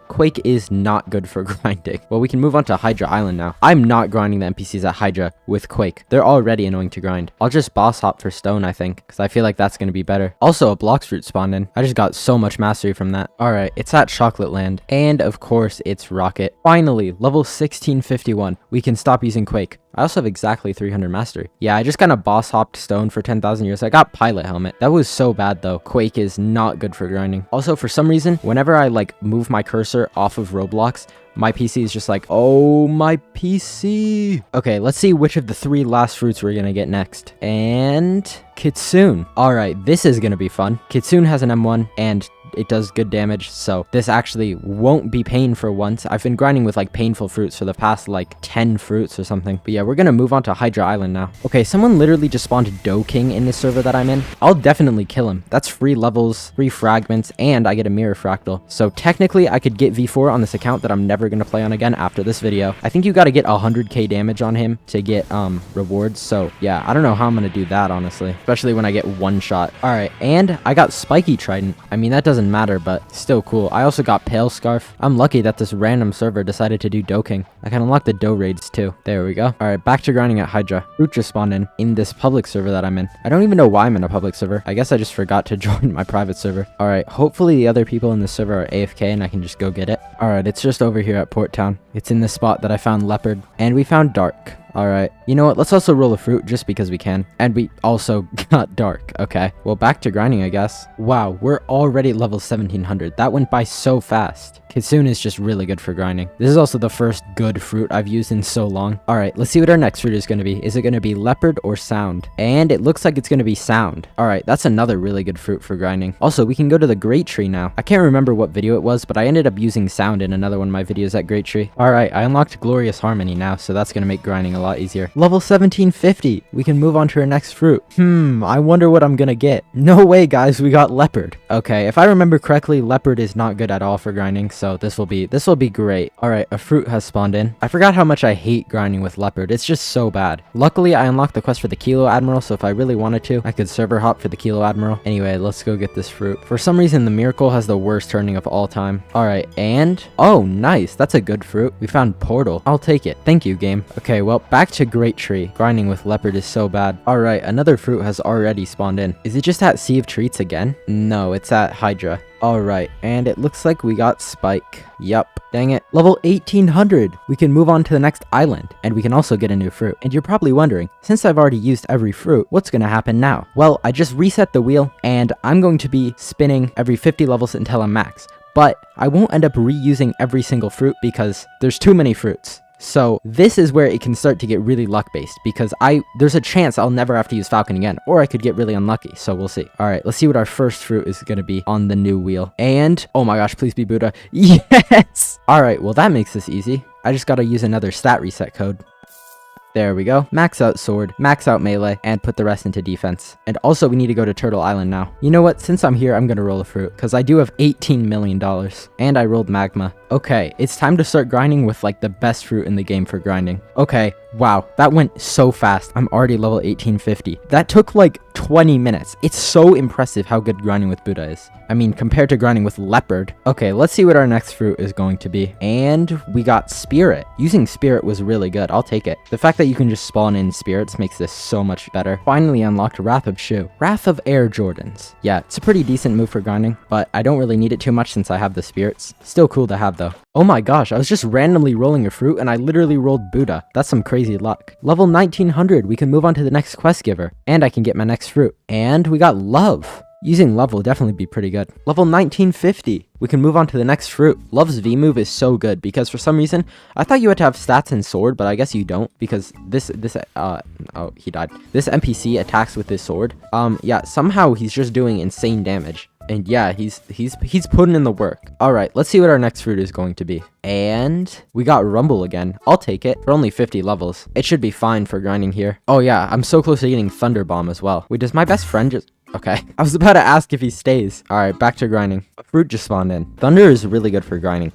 Quake is not good for grinding. Well, we can move on to Hydra Island now. I'm not grinding the NPCs at Hydra with Quake. They're already annoying to grind. I'll just boss hop for Stone, I think, because I feel like that's going to be better. Also, a Blocks Fruit spawned in. I just got so much mastery from that. Alright, it's at Chocolate Land. And, of course, it's Rocket. Finally, level 1651. We can stop using Quake. I also have exactly 300 mastery. Yeah, I just kind of boss hopped Stone for 10,000 years. I got Pilot Helmet. That was so bad though. Quake is not good for grinding. Also, for some reason, whenever I like move my cursor off of Roblox, my PC is just like, oh, my PC. Okay, let's see which of the 3 last fruits we're gonna get next. And Kitsune. All right, this is gonna be fun. Kitsune has an M1 and it does good damage, so this actually won't be pain for once. I've been grinding with like painful fruits for the past like 10 fruits or something. But yeah, we're gonna move on to Hydra Island now. Okay, someone literally just spawned Dough King in this server that I'm in. I'll definitely kill him. That's free levels, free fragments, and I get a mirror fractal. So technically I could get V4 on this account that I'm never gonna play on again after this video. I think you gotta get 100k damage on him to get rewards. So yeah, I don't know how I'm gonna do that, honestly, especially when I get one shot. All right, and I got Spiky Trident. I mean, that doesn't matter, but still cool. I also got Pale Scarf. I'm lucky that this random server decided to do Dough King. I can unlock the Dough raids too. There we go. All right, back to grinding at Hydra. Fruit just spawned in this public server that I'm in. I don't even know why I'm in a public server. I guess I just forgot to join my private server. All right, hopefully the other people in the server are AFK and I can just go get it. All right, it's just over here at Port Town. It's in the spot that I found Leopard, and we found Dark. All right, you know what? Let's also roll a fruit just because we can. And we also got Dark. Okay, well, back to grinding, I guess. Wow, we're already level 1700. That went by so fast. Kitsune is just really good for grinding. This is also the first good fruit I've used in so long. All right, let's see what our next fruit is going to be. Is it going to be Leopard or Sound? And it looks like it's going to be Sound. All right, that's another really good fruit for grinding. Also, we can go to the Great Tree now. I can't remember what video it was, but I ended up using Sound in another one of my videos at Great Tree. All right, I unlocked Glorious Harmony now, so that's going to make grinding a lot easier. Level 1750. We can move on to our next fruit. I wonder what I'm going to get. No way, guys, we got Leopard. Okay, if I remember correctly, Leopard is not good at all for grinding, so this will be great. All right, a fruit has spawned in. I forgot how much I hate grinding with Leopard. It's just so bad. Luckily, I unlocked the quest for the Kilo Admiral, so if I really wanted to, I could server hop for the Kilo Admiral. Anyway, let's go get this fruit. For some reason, the Miracle has the worst turning of all time. All right, and oh, nice. That's a good fruit. We found Portal. I'll take it. Thank you, game. Okay, well, back to Great Tree. Grinding with Leopard is so bad. All right, another fruit has already spawned in. Is it just at Sea of Treats again? No, it's at Hydra. Alright, and it looks like we got Spike. Yup. Dang it. Level 1800. We can move on to the next island, and we can also get a new fruit. And you're probably wondering, since I've already used every fruit, what's gonna happen now? Well, I just reset the wheel, and I'm going to be spinning every 50 levels until I'm max. But I won't end up reusing every single fruit because there's too many fruits. So this is where it can start to get really luck-based, because there's a chance I'll never have to use Falcon again, or I could get really unlucky, so we'll see. All right, let's see what our first fruit is going to be on the new wheel. And, oh my gosh, please be Buddha. Yes! All right, well, that makes this easy. I just got to use another stat reset code. There we go. Max out sword, max out melee, and put the rest into defense. And also, we need to go to Turtle Island now. You know what? Since I'm here, I'm gonna roll a fruit, because I do have $18 million. And I rolled magma. Okay, it's time to start grinding with like the best fruit in the game for grinding. Okay, wow, that went so fast. I'm already level 1850. That took like 20 minutes. It's so impressive how good grinding with Buddha is. I mean, compared to grinding with Leopard. Okay, let's see what our next fruit is going to be. And we got Spirit. Using Spirit was really good. I'll take it. The fact that you can just spawn in Spirits makes this so much better. Finally unlocked Wrath of Shoe. Wrath of Air Jordans. Yeah, it's a pretty decent move for grinding, but I don't really need it too much since I have the Spirits. Still cool to have though. Oh my gosh, I was just randomly rolling a fruit and I literally rolled Buddha. That's some crazy luck. Level 1900, we can move on to the next quest giver. And I can get my next fruit. And we got Love. Using Love will definitely be pretty good. Level 1950. We can move on to the next fruit. Love's V-move is so good because for some reason, I thought you had to have stats in sword, but I guess you don't because oh, he died. This NPC attacks with his sword. Yeah, somehow he's just doing insane damage. And yeah, he's putting in the work. All right, let's see what our next fruit is going to be. And we got Rumble again. I'll take it for only 50 levels. It should be fine for grinding here. Oh yeah, I'm so close to getting Thunder Bomb as well. Wait, does my best friend just... Okay, I was about to ask if he stays. All right, back to grinding. A fruit just spawned in. Thunder is really good for grinding.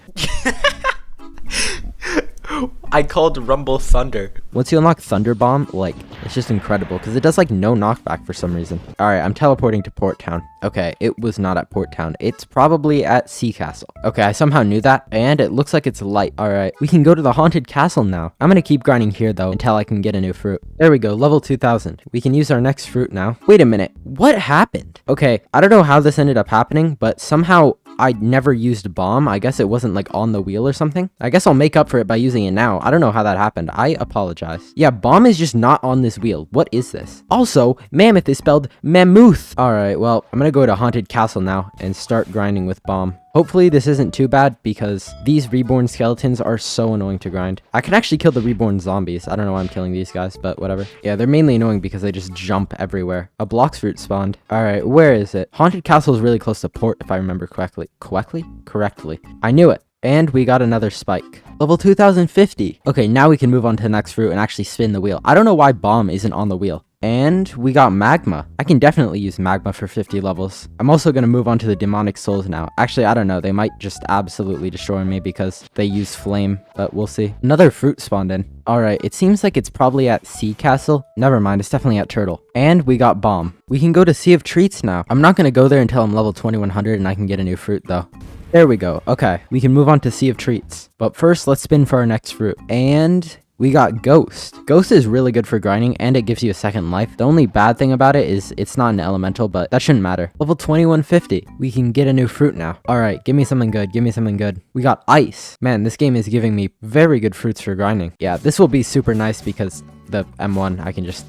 I called Rumble Thunder. Once you unlock Thunder Bomb, like, it's just incredible because it does like no knockback for some reason. All right, I'm teleporting to Port Town. Okay, it was not at Port Town. It's probably at Sea Castle. Okay, I somehow knew that, and it looks like it's light. All right, we can go to the Haunted Castle now. I'm gonna keep grinding here though until I can get a new fruit. There we go, level 2000. We can use our next fruit now. Wait a minute, what happened? Okay, I don't know how this ended up happening, but somehow I never used bomb. I guess it wasn't like on the wheel or something. I guess I'll make up for it by using it now. I don't know how that happened. I apologize. Yeah, bomb is just not on this wheel. What is this? Also, mammoth is spelled mammoth. All right, well, I'm gonna go to Haunted Castle now and start grinding with bomb. Hopefully this isn't too bad because these reborn skeletons are so annoying to grind. I can actually kill the reborn zombies. I don't know why I'm killing these guys, but whatever. Yeah, they're mainly annoying because they just jump everywhere. A blocks fruit spawned. All right, where is it? Haunted Castle is really close to port if I remember correctly. Correctly. I knew it. And we got another spike. Level 2050. Okay, now we can move on to the next fruit and actually spin the wheel. I don't know why bomb isn't on the wheel. And we got magma. I can definitely use magma for 50 levels. I'm also going to move on to the demonic souls now. Actually, I don't know. They might just absolutely destroy me because they use flame, but we'll see. Another fruit spawned in. All right, it seems like it's probably at Sea Castle. Never mind, it's definitely at Turtle. And we got bomb. We can go to Sea of Treats now. I'm not going to go there until I'm level 2100 and I can get a new fruit though. There we go. Okay, we can move on to Sea of Treats. But first, let's spin for our next fruit. And we got Ghost. Ghost is really good for grinding and it gives you a second life. The only bad thing about it is it's not an elemental, but that shouldn't matter. Level 2150. We can get a new fruit now. All right, give me something good. Give me something good. We got Ice. Man, this game is giving me very good fruits for grinding. Yeah, this will be super nice because the M1, I can just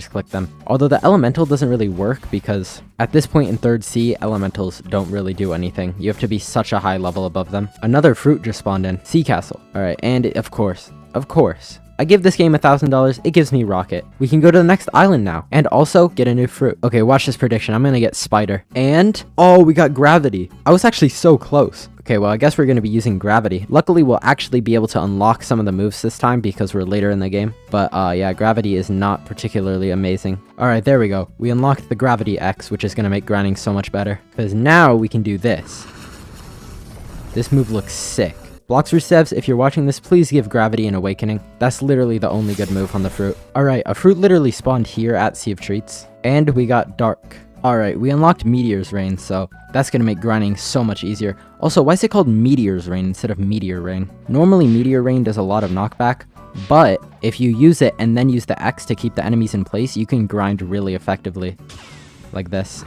click them. Although the elemental doesn't really work because at this point in 3rd C, elementals don't really do anything. You have to be such a high level above them. Another fruit just spawned in. Sea Castle. All right, and of course, I give this game $1,000, it gives me rocket. We can go to the next island now, and also get a new fruit. Okay, watch this prediction. I'm gonna get spider. And, oh, we got gravity. I was actually so close. Okay, well, I guess we're gonna be using gravity. Luckily, we'll actually be able to unlock some of the moves this time because we're later in the game. But, yeah, gravity is not particularly amazing. All right, there we go. We unlocked the gravity X, which is gonna make grinding so much better. Because now we can do this. This move looks sick. Blocks for Sevs, if you're watching this, please give Gravity an Awakening. That's literally the only good move on the fruit. Alright, a fruit literally spawned here at Sea of Treats. And we got Dark. Alright, we unlocked Meteor's Rain, so that's gonna make grinding so much easier. Also, why is it called Meteor's Rain instead of Meteor Rain? Normally, Meteor Rain does a lot of knockback, but if you use it and then use the X to keep the enemies in place, you can grind really effectively. Like this.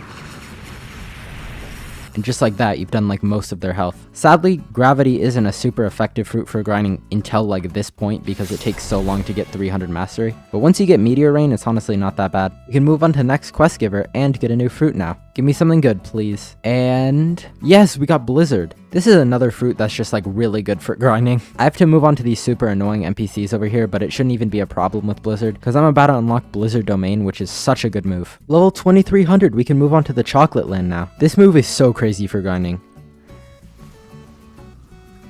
And just like that, you've done like most of their health. Sadly, gravity isn't a super effective fruit for grinding until like this point because it takes so long to get 300 mastery. But once you get Meteor Rain, it's honestly not that bad. You can move on to the next quest giver and get a new fruit now. Give me something good, please. And yes, we got Blizzard. This is another fruit that's just like really good for grinding. I have to move on to these super annoying NPCs over here, but it shouldn't even be a problem with Blizzard because I'm about to unlock Blizzard Domain, which is such a good move. Level 2300, we can move on to the Chocolate Land now. This move is so crazy for grinding.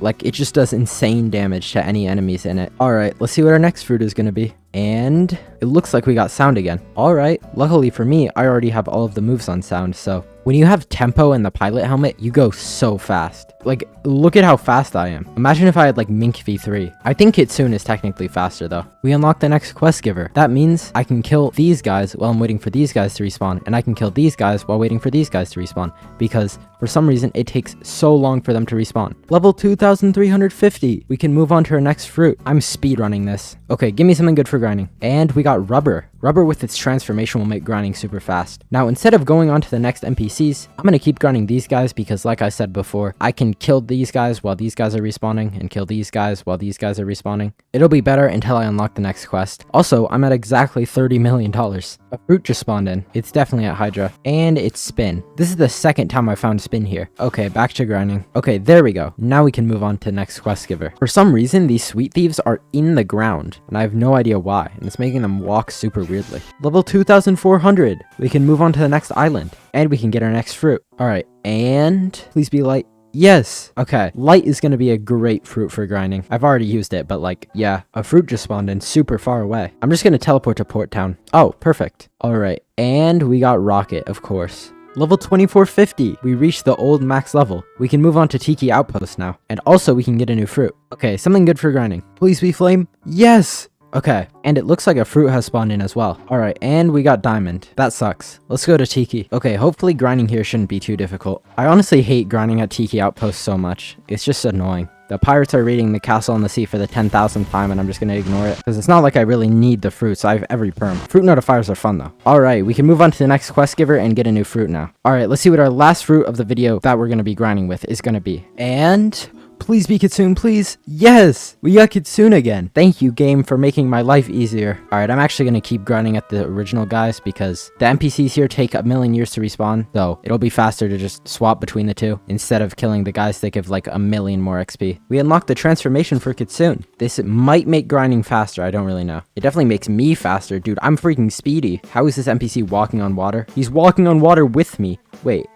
Like, it just does insane damage to any enemies in it. Alright, let's see what our next fruit is gonna be. And it looks like we got sound again. Alright, luckily for me, I already have all of the moves on sound, so when you have tempo and the pilot helmet, you go so fast. Like, look at how fast I am. Imagine if I had like Mink V3. I think Kitsune is technically faster though. We unlocked the next quest giver. That means I can kill these guys while I'm waiting for these guys to respawn, and I can kill these guys while waiting for these guys to respawn, because for some reason it takes so long for them to respawn. Level 2350. We can move on to our next fruit. I'm speedrunning this. Okay, give me something good for grinding. And we got Rubber. Rubber with its transformation will make grinding super fast. Now, instead of going on to the next NPCs, I'm going to keep grinding these guys because like I said before, I can kill these guys while these guys are respawning and kill these guys while these guys are respawning. It'll be better until I unlock the next quest. Also, I'm at exactly $30 million. A fruit just spawned in. It's definitely at Hydra. And it's Spin. This is the second time I found Spin here. Okay, back to grinding. Okay, there we go. Now we can move on to the next quest giver. For some reason, these Sweet Thieves are in the ground, and I have no idea why, and it's making them walk super weirdly. Level 2400. We can move on to the next island, and we can get our next fruit. Alright, and please be light. Yes. Okay. Light is going to be a great fruit for grinding. I've already used it, but like, yeah, a fruit just spawned in super far away. I'm just going to teleport to Port Town. Oh, perfect. All right. And we got Rocket, of course. Level 2450. We reached the old max level. We can move on to Tiki Outpost now. And also we can get a new fruit. Okay, something good for grinding. Please be flame. Yes. Okay, and it looks like a fruit has spawned in as well. Alright, and we got diamond. That sucks. Let's go to Tiki. Okay, hopefully grinding here shouldn't be too difficult. I honestly hate grinding at Tiki Outpost so much. It's just annoying. The pirates are raiding the castle on the sea for the 10,000th time, and I'm just gonna ignore it. Because it's not like I really need the fruits. I have every perm. Fruit notifiers are fun though. Alright, we can move on to the next quest giver and get a new fruit now. Alright, let's see what our last fruit of the video that we're gonna be grinding with is gonna be. And Please be Kitsune, please. Yes, we got Kitsune again. Thank you, game, for making my life easier. All right, I'm actually going to keep grinding at the original guys because the NPCs here take a million years to respawn. So it'll be faster to just swap between the two instead of killing the guys that give like a million more XP. We unlocked the transformation for Kitsune. This might make grinding faster. I don't really know. It definitely makes me faster. Dude, I'm freaking speedy. How is this NPC walking on water? He's walking on water with me. Wait.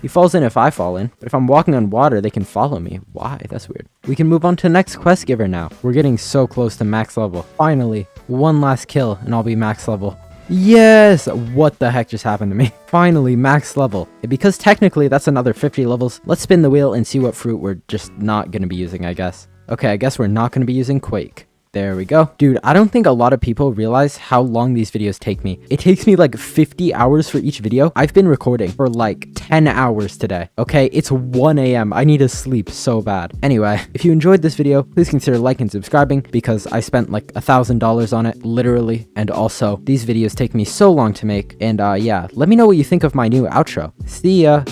He falls in if I fall in, but if I'm walking on water, they can follow me. Why? That's weird. We can move on to the next quest giver now. We're getting so close to max level. Finally, one last kill and I'll be max level. Yes! What the heck just happened to me? Finally, max level. And because technically that's another 50 levels, let's spin the wheel and see what fruit we're just not going to be using, I guess. Okay, I guess we're not going to be using Quake. There we go. Dude, I don't think a lot of people realize how long these videos take me. It takes me like 50 hours for each video. I've been recording for like 10 hours today. Okay, it's 1 a.m. I need to sleep so bad. Anyway, if you enjoyed this video, please consider liking and subscribing because I spent like $1,000 on it, literally. And also, these videos take me so long to make. And yeah, let me know what you think of my new outro. See ya!